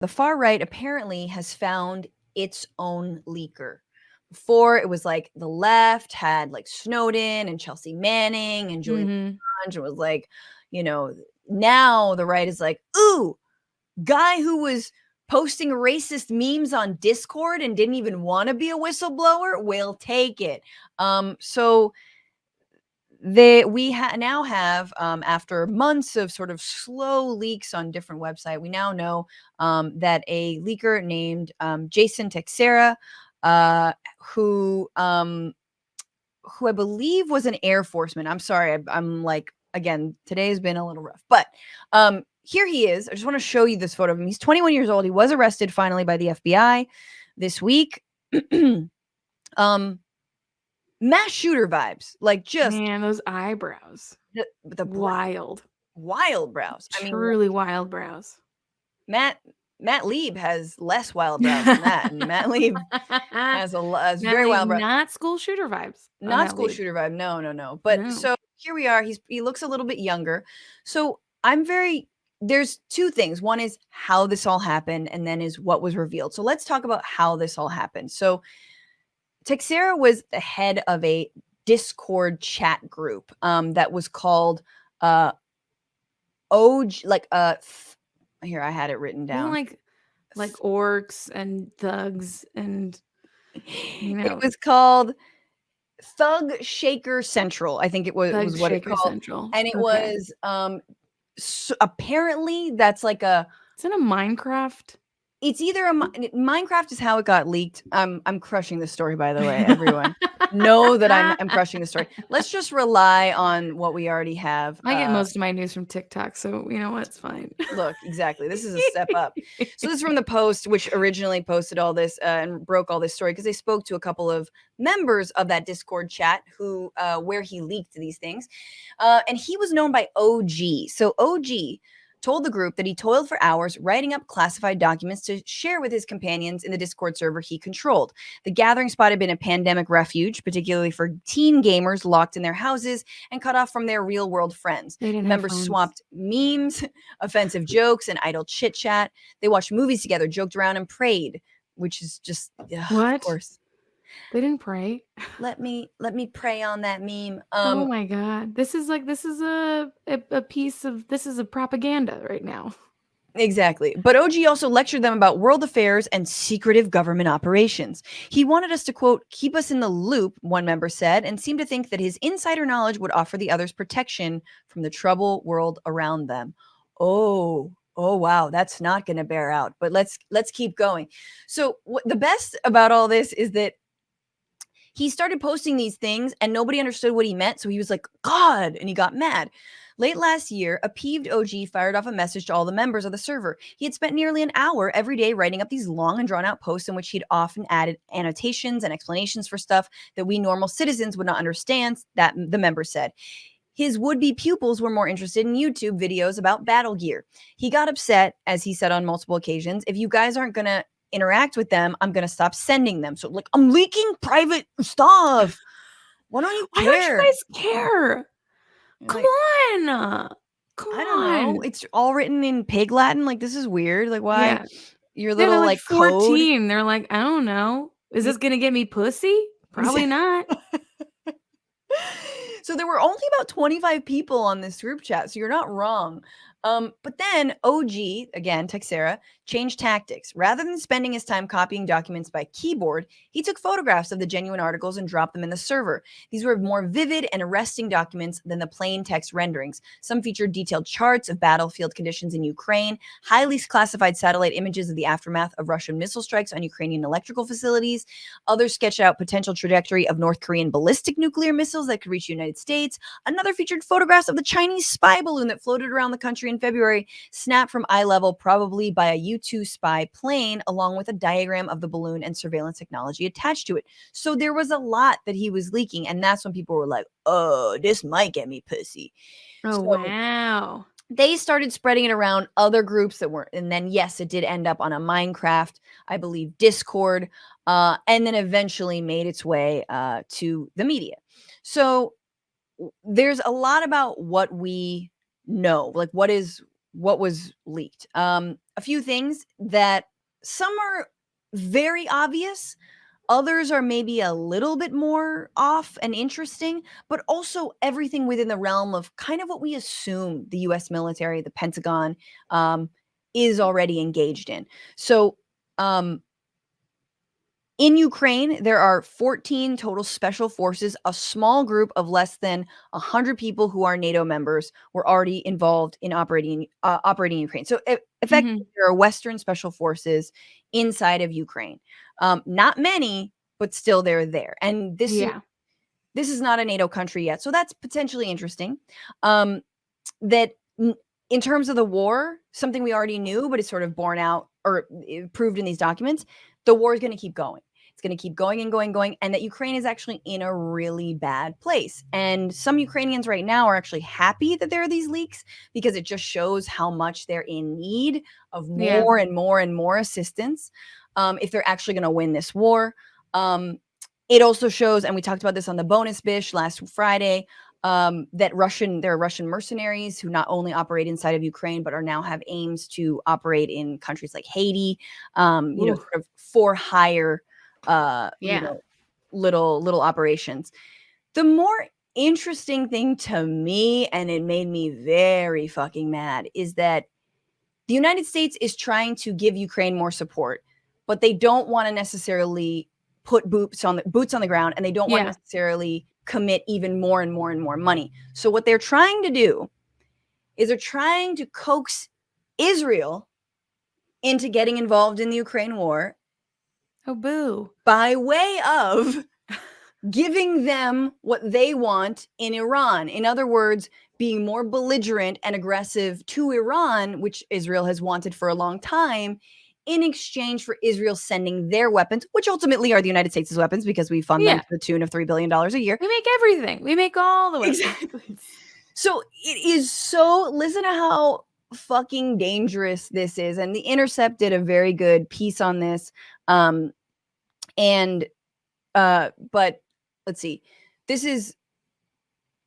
the far right apparently has found its own leaker. Before it was like the left had like Snowden and Chelsea Manning and Julian Assange, and was like, now the right is like, ooh, guy who was posting racist memes on Discord and didn't even want to be a whistleblower, we'll take it. So we now have, after months of sort of slow leaks on different websites, we now know that a leaker named Jason Texera, who I believe was an Air Forceman. I'm sorry, I'm like, again, today has been a little rough, but here he is. I just want to show you this photo of him. He's 21 years old. He was arrested finally by the FBI this week. Mass shooter vibes, like just man, those eyebrows, the wild brows. Truly wild brows. Matt Lieb has less wild brows than that, and Matt Lieb has very wild brows. Not school shooter vibes. Not school shooter vibe. No. But so here we are. He looks a little bit younger. So there's two things. One is how this all happened, and then is what was revealed. So let's talk about how this all happened. So Texera was the head of a Discord chat group that was called OG, here I had it written down. Like orcs and thugs and It was called Thug Shaker Central. I think it was what it called. Central. And it was so apparently that's like it's in a Minecraft. It's either Minecraft is how it got leaked. I'm crushing the story, by the way, everyone. Know that I'm crushing the story. Let's just rely on what we already have. I get most of my news from TikTok, so you know what? It's fine. Look, exactly. This is a step up. So this is from the Post, which originally posted all this and broke all this story because they spoke to a couple of members of that Discord chat who where he leaked these things. And he was known by OG. So OG told the group that he toiled for hours writing up classified documents to share with his companions in the Discord server he controlled. The gathering spot had been a pandemic refuge, particularly for teen gamers locked in their houses and cut off from their real-world friends. Members swapped memes, offensive jokes, and idle chit-chat. They watched movies together, joked around, and prayed, which is just, what? Of course. They didn't pray. Let me pray on that meme. Oh my god. This is a piece of propaganda right now. Exactly. But OG also lectured them about world affairs and secretive government operations. He wanted us to, quote, keep us in the loop, one member said, and seemed to think that his insider knowledge would offer the others protection from the troubled world around them. Oh wow, that's not going to bear out. But let's keep going. So the best about all this is that he started posting these things and nobody understood what he meant. So he was like, God, and he got mad. Late last year, a peeved OG fired off a message to all the members of the server. He had spent nearly an hour every day writing up these long and drawn out posts in which he'd often added annotations and explanations for stuff that we normal citizens would not understand, that the member said. His would-be pupils were more interested in YouTube videos about battle gear. He got upset, as he said on multiple occasions, if you guys aren't going to interact with them, I'm going to stop sending them. So like, I'm leaking private stuff. Why don't you care? Why don't you guys care? Come on. I don't know. It's all written in pig Latin. Like, this is weird. Like, why? Yeah. Your little like 14. Code. They're like, I don't know. Is this going to get me pussy? Probably not. So there were only about 25 people on this group chat. So you're not wrong. But then OG, again, Texera, changed tactics. Rather than spending his time copying documents by keyboard, he took photographs of the genuine articles and dropped them in the server. These were more vivid and arresting documents than the plain text renderings. Some featured detailed charts of battlefield conditions in Ukraine, highly classified satellite images of the aftermath of Russian missile strikes on Ukrainian electrical facilities. Others sketched out potential trajectory of North Korean ballistic nuclear missiles that could reach the United States. Another featured photographs of the Chinese spy balloon that floated around the country in February, snapped from eye level, probably by a U-2 spy plane, along with a diagram of the balloon and surveillance technology attached to it. So there was a lot that he was leaking, and that's when people were like, oh, this might get me pussy. Oh, wow. They started spreading it around other groups that weren't, and then yes, it did end up on a Minecraft, I believe, Discord, and then eventually made its way to the media. So there's a lot about what we know, like what is what was leaked. A few things that some are very obvious, others are maybe a little bit more off and interesting, but also everything within the realm of kind of what we assume the US military, the Pentagon, is already engaged in. So, in Ukraine, there are 14 total special forces. A small group of less than 100 people who are NATO members were already involved in operating in Ukraine. So effectively, there are Western special forces inside of Ukraine. Not many, but still they're there. And this is not a NATO country yet, so that's potentially interesting. That in terms of the war, something we already knew, but it's sort of borne out or proved in these documents, the war is going to keep going. It's going to keep going and going, going, and that Ukraine is actually in a really bad place. And some Ukrainians right now are actually happy that there are these leaks because it just shows how much they're in need of more and more and more assistance if they're actually going to win this war. It also shows, and we talked about this on the bonus bish last Friday, that there are Russian mercenaries who not only operate inside of Ukraine, but are now have aims to operate in countries like Haiti, sort of for hire, little operations. The more interesting thing to me, and it made me very fucking mad, is that the United States is trying to give Ukraine more support, but they don't want to necessarily put boots on the ground, and they don't want to necessarily commit even more and more and more money. So what they're trying to do is they're trying to coax Israel into getting involved in the Ukraine war. Oh, boo. By way of giving them what they want in Iran. In other words, being more belligerent and aggressive to Iran, which Israel has wanted for a long time, in exchange for Israel sending their weapons, which ultimately are the United States' weapons because we fund them to the tune of $3 billion a year. We make everything. We make all the weapons. Exactly. So it is so, listen to how fucking dangerous this is. And The Intercept did a very good piece on this. But let's see. This is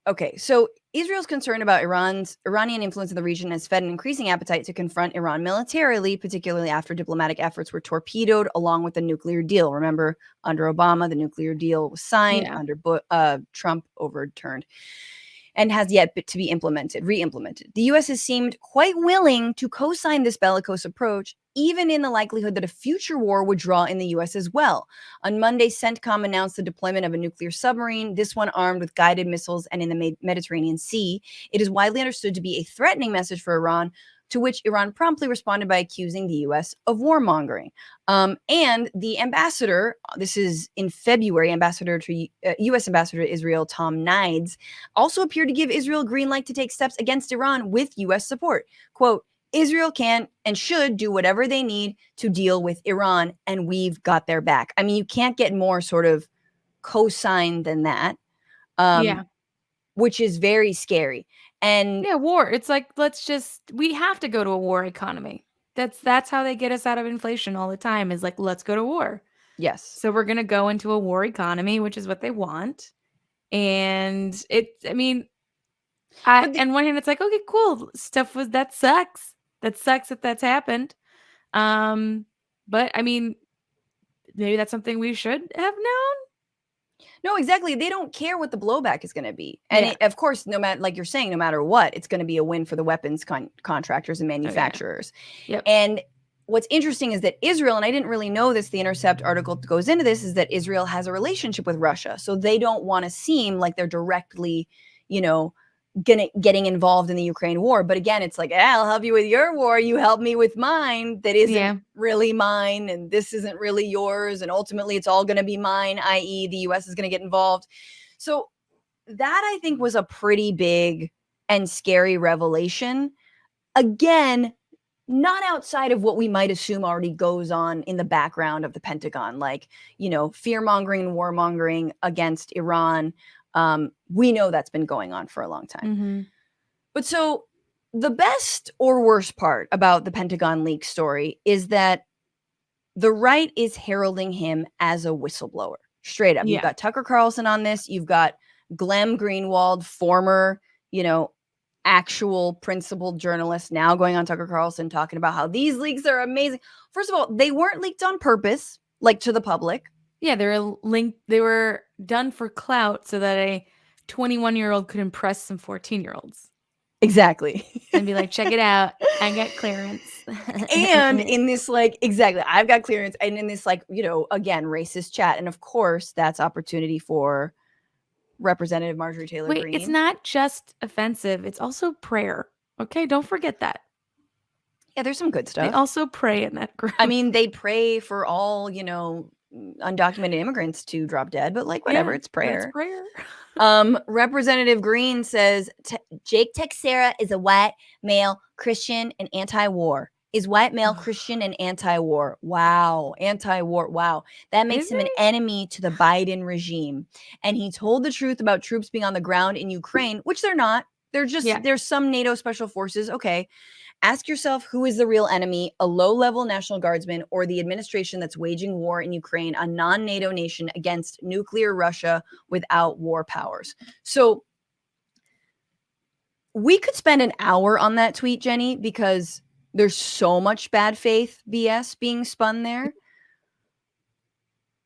okay. So Israel's concern about Iranian influence in the region has fed an increasing appetite to confront Iran militarily, particularly after diplomatic efforts were torpedoed along with the nuclear deal. Remember, under Obama, the nuclear deal was signed, under Trump overturned, and has yet to be re-implemented. The U.S. has seemed quite willing to co-sign this bellicose approach, even in the likelihood that a future war would draw in the U.S. as well. On Monday, CENTCOM announced the deployment of a nuclear submarine, this one armed with guided missiles and in the Mediterranean Sea. It is widely understood to be a threatening message for Iran, to which Iran promptly responded by accusing the U.S. of warmongering. And the ambassador, this is in February, U.S. Ambassador to Israel, Tom Nides, also appeared to give Israel a green light to take steps against Iran with U.S. support. Quote, Israel can and should do whatever they need to deal with Iran, and we've got their back. I mean, you can't get more sort of co-signed than that, which is very scary. And war. It's like, we have to go to a war economy. That's how they get us out of inflation all the time, is like, let's go to war. Yes. So we're going to go into a war economy, which is what they want. And on one hand, it's like, okay, cool. That sucks. That sucks that that's happened. But I mean, maybe that's something we should have known. No, exactly. They don't care what the blowback is going to be. And of course, no matter, like you're saying, no matter what, it's going to be a win for the weapons contractors and manufacturers. And what's interesting is that Israel, and I didn't really know this, the Intercept article goes into this, is that Israel has a relationship with Russia. So they don't want to seem like they're directly, getting involved in the Ukraine war. But again, it's like, I'll help you with your war. You help me with mine. That isn't really mine. And this isn't really yours. And ultimately it's all going to be mine, i.e. the US is going to get involved. So that, I think, was a pretty big and scary revelation. Again, not outside of what we might assume already goes on in the background of the Pentagon, like, fear-mongering and warmongering against Iran. We know that's been going on for a long time. But so the best or worst part about the Pentagon leak story is that the right is heralding him as a whistleblower. Straight up. You've got Tucker Carlson on this. You've got Glenn Greenwald, former, actual principled journalist now going on Tucker Carlson talking about how these leaks are amazing. First of all, they weren't leaked on purpose, like to the public. Yeah, they were done for clout so that a 21-year-old could impress some 14-year-olds. Exactly. And be like, check it out. I got clearance. And in this, like, exactly, I've got clearance. And in this, like, again, racist chat. And of course, that's opportunity for Representative Marjorie Taylor Wait, Greene. it's not just offensive. It's also prayer. Okay, don't forget that. Yeah, there's some good stuff. They also pray in that group. I mean, they pray for all, undocumented immigrants to drop dead, but like, whatever, it's prayer. It's prayer. Representative Greene says Jake Texera is a white male Christian and anti-war. Is white male Christian and anti-war. Wow. Anti-war. Wow. That makes him an enemy to the Biden regime. And he told the truth about troops being on the ground in Ukraine, which they're not. They're just, there's some NATO special forces. Okay. Ask yourself, who is the real enemy, a low-level National Guardsman or the administration that's waging war in Ukraine, a non-NATO nation against nuclear Russia without war powers? So we could spend an hour on that tweet, Jenny, because there's so much bad faith BS being spun there.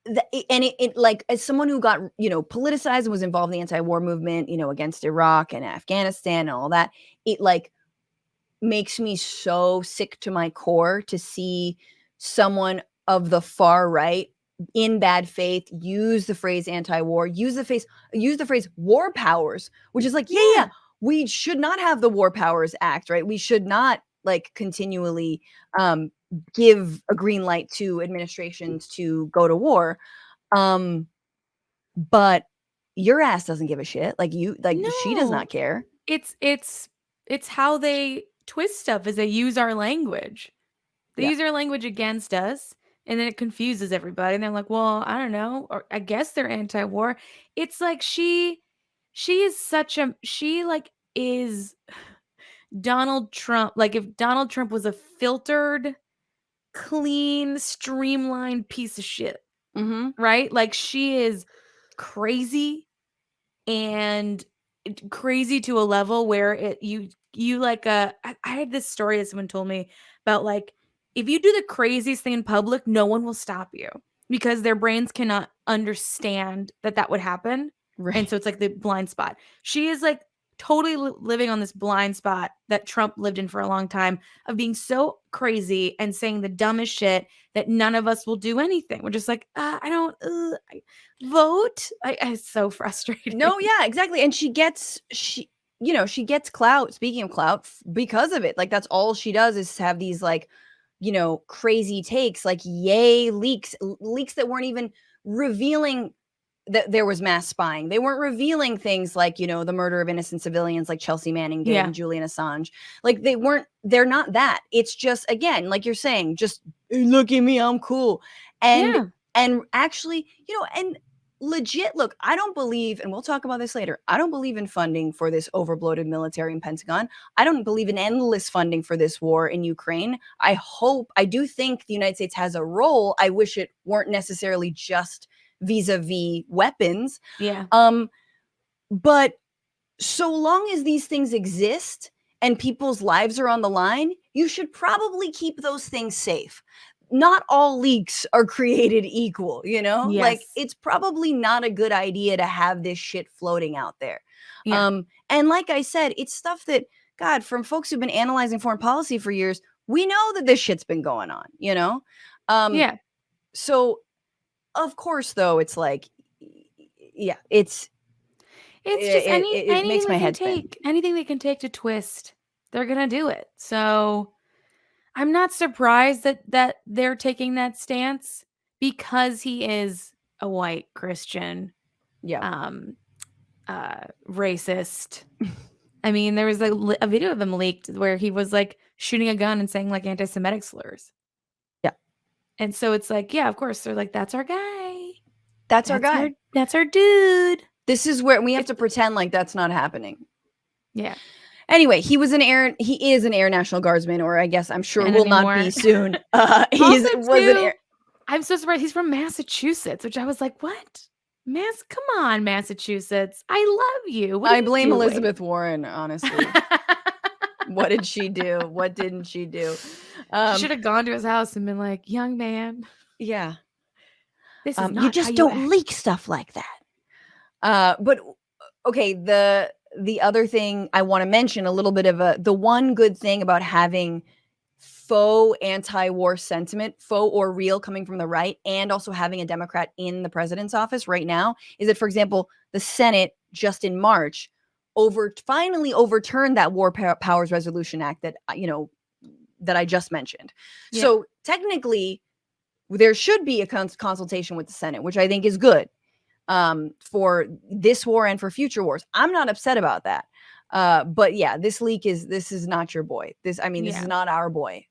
And it like, as someone who got, politicized and was involved in the anti-war movement, against Iraq and Afghanistan and all that, it like makes me so sick to my core to see someone of the far right in bad faith use the phrase anti-war, use the phrase war powers, which is like, yeah, we should not have the War Powers Act, right? We should not like continually give a green light to administrations to go to war. But your ass doesn't give a shit. Like she does not care. It's how they twist stuff is they use our language. They use our language against us, and then it confuses everybody. And they're like, well, I don't know. Or I guess they're anti-war. It's like she is Donald Trump. Like if Donald Trump was a filtered, clean, streamlined piece of shit, right? Like she is crazy and crazy to a level where you like I had this story that someone told me about, like, if you do the craziest thing in public, no one will stop you because their brains cannot understand that would happen. Right. And so it's like the blind spot. She is like totally living on this blind spot that Trump lived in for a long time of being so crazy and saying the dumbest shit that none of us will do anything. We're just like, I don't vote. It's so frustrating. No, yeah, exactly. And she gets clout, speaking of clout, because of it. Like that's all she does is have these like, crazy takes, like yay leaks that weren't even revealing that there was mass spying. They weren't revealing things like, the murder of innocent civilians like Chelsea Manning did and Julian Assange. Like they're not that. It's just, again, like you're saying, just look at me, I'm cool. And actually, and legit, look, I don't believe, and we'll talk about this later, I don't believe in funding for this overbloated military in Pentagon. I don't believe in endless funding for this war in Ukraine. I do think the United States has a role. I wish it weren't necessarily just vis-a-vis weapons. But so long as these things exist and people's lives are on the line, you should probably keep those things safe. Not all leaks are created equal, like it's probably not a good idea to have this shit floating out there. And like I said, it's stuff that, God, from folks who've been analyzing foreign policy for years, we know that this shit's been going on, So of course, though, it's like, it's just it makes my head spin. Anything they can take to twist, they're gonna do it. So I'm not surprised that they're taking that stance because he is a white Christian, racist. I mean, there was a video of him leaked where he was like shooting a gun and saying like anti-Semitic slurs. And so it's like, of course, they're like, that's our guy. That's our guy. That's our dude. This is where we have to pretend like that's not happening. Yeah. Anyway, he is an Air National Guardsman, or I guess I'm sure will not be soon. I'm so surprised he's from Massachusetts, which I was like, what? Come on, Massachusetts. I love you. What are I you blame doing? Elizabeth Warren, honestly. What did she do? What didn't she do? She should have gone to his house and been like, young man. Yeah. This is not you just how you don't act. leak stuff like that. But okay, the other thing I want to mention, a little bit of the one good thing about having faux anti-war sentiment, faux or real, coming from the right, and also having a Democrat in the president's office right now, is that, for example, the Senate just in March finally overturned that War Powers Resolution Act that that I just mentioned. Yeah. So technically, there should be a consultation with the Senate, which I think is good for this war and for future wars. I'm not upset about that. But yeah, this is not your boy. This is not our boy.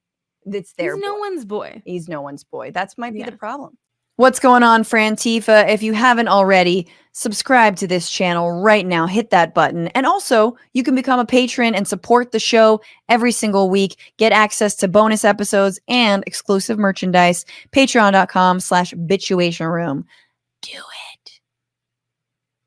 It's their He's boy. no one's boy. He's no one's boy. That might be the Yeah. problem. What's going on, Frantifa? If you haven't already, subscribe to this channel right now. Hit that button. And also, you can become a patron and support the show every single week. Get access to bonus episodes and exclusive merchandise. Patreon.com/Bitchuation Room. Do it.